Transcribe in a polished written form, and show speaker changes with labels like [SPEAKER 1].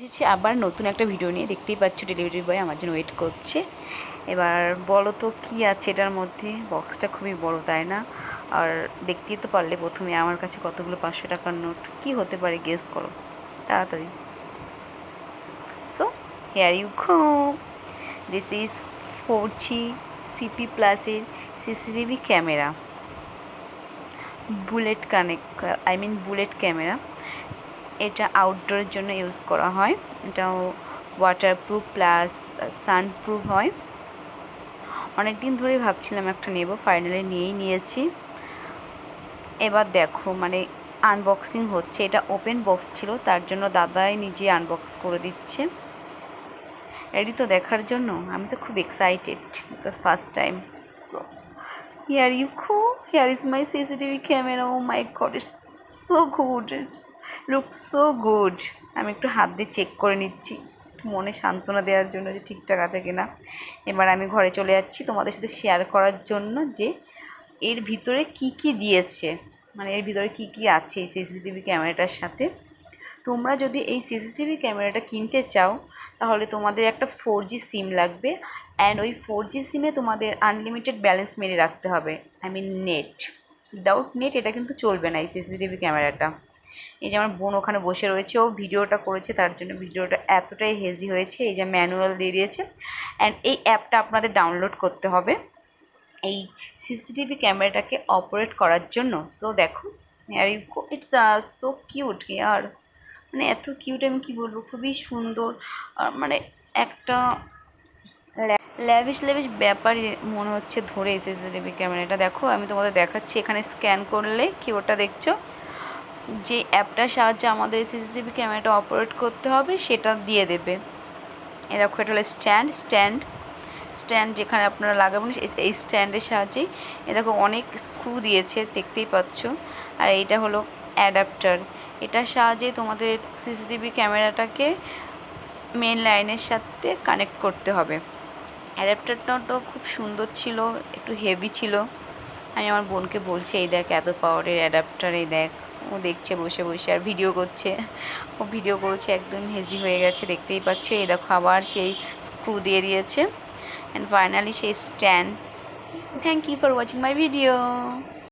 [SPEAKER 1] এসেছি আবার নতুন একটা ভিডিও নিয়ে। দেখতেই পাচ্ছ ডেলিভারি বয় আমার জন্য ওয়েট করছে। এবার বলো তো কী আছে এটার মধ্যে। বক্সটা খুবই বড়, তাই না? আর দেখতেই তো পারলে প্রথমে আমার কাছে কতগুলো 500 টাকার নোট। কি হতে পারে গেস করো তাড়াতাড়ি। So here you go, this is 4G CP প্লাসের CCTV camera, bullet bullet camera. এটা আউটডোরের জন্য ইউজ করা হয়। এটাও ওয়াটারপ্রুফ প্লাস সানপ্রুফ হয়। অনেক দিন ধরেই ভাবছিলাম একটা নেব, ফাইনালি নিয়েই নিয়েছি। এবার দেখো আনবক্সিং হচ্ছে। এটা ওপেন বক্স ছিল, তার জন্য দাদাই নিজে আনবক্স করে দিচ্ছে। রেডি তো দেখার জন্য? আমি তো খুব excited because first time. So here you go, here is my CCTV camera. Oh my God, it's so good, it's looks so good. আমি একটু হাত দিয়ে চেক করে নিচ্ছি, মনে সান্ত্বনা দেওয়ার জন্য যে ঠিকঠাক আছে কিনা। এবার আমি ঘরে চলে যাচ্ছি তোমাদের সাথে শেয়ার করার জন্য যে এর ভিতরে কি কি দিয়েছে, এর ভিতরে কি কি আছে এই CCTV ক্যামেরাটার সাথে। তোমরা যদি এই CCTV ক্যামেরাটা কিনতে চাও তাহলে তোমাদের একটা 4G সিম লাগবে। অ্যান্ড ওই 4G সিমে তোমাদের আনলিমিটেড ব্যালেন্স মেরে রাখতে হবে, নেট। উইদাউট নেট এটা কিন্তু চলবে না এই CCTV ক্যামেরাটা। এই যে আমার বোন ওখানে বসে রয়েছে, ও ভিডিওটা করেছে, তার জন্য ভিডিওটা এতটাই হেজি হয়েছে। এই যে ম্যানুয়াল দিয়ে দিয়েছে। অ্যান্ড এই অ্যাপটা আপনাদের ডাউনলোড করতে হবে এই CCTV ক্যামেরাটাকে অপারেট করার জন্য। সো দেখো, ইটস সো কিউট ইয়ার। এত কিউট, আমি কী বলবো, খুবই সুন্দর। একটা ল্যাভিশ ব্যাপারই মনে হচ্ছে ধরে এই CCTV ক্যামেরাটা। দেখো আমি তোমাদের দেখাচ্ছি, এখানে স্ক্যান করলে কি ওটা দেখছো যে অ্যাপটার সাহায্যে আমাদের CCTV ক্যামেরাটা অপারেট করতে হবে সেটা দিয়ে দেবে। এ দেখো, এটা হলো স্ট্যান্ড যেখানে আপনারা লাগাবেন এই স্ট্যান্ডের সাহায্যেই। এ দেখো অনেক স্ক্রু দিয়েছে, দেখতেই পাচ্ছ। আর এইটা হলো অ্যাডাপ্টার, এটার সাহায্যে তোমাদের CCTV ক্যামেরাটাকে মেন লাইনের সাথে কানেক্ট করতে হবে। অ্যাডাপ্টারটাও তো খুব সুন্দর ছিল, একটু হেভি ছিল। আমি আমার বোনকে বলছি, এই দেখ এত পাওয়ারের অ্যাডাপ্টার, এই দেখ। ও দেখছে বসে বসে আর ভিডিও করছে। ও ভিডিও করেছে, একদম হেজি হয়ে গেছে, দেখতেই পাচ্ছে। এই দেখো আবার সেই স্ক্রু দিয়ে দিয়েছে। অ্যান্ড ফাইনালি সেই stand. Thank you for watching my video.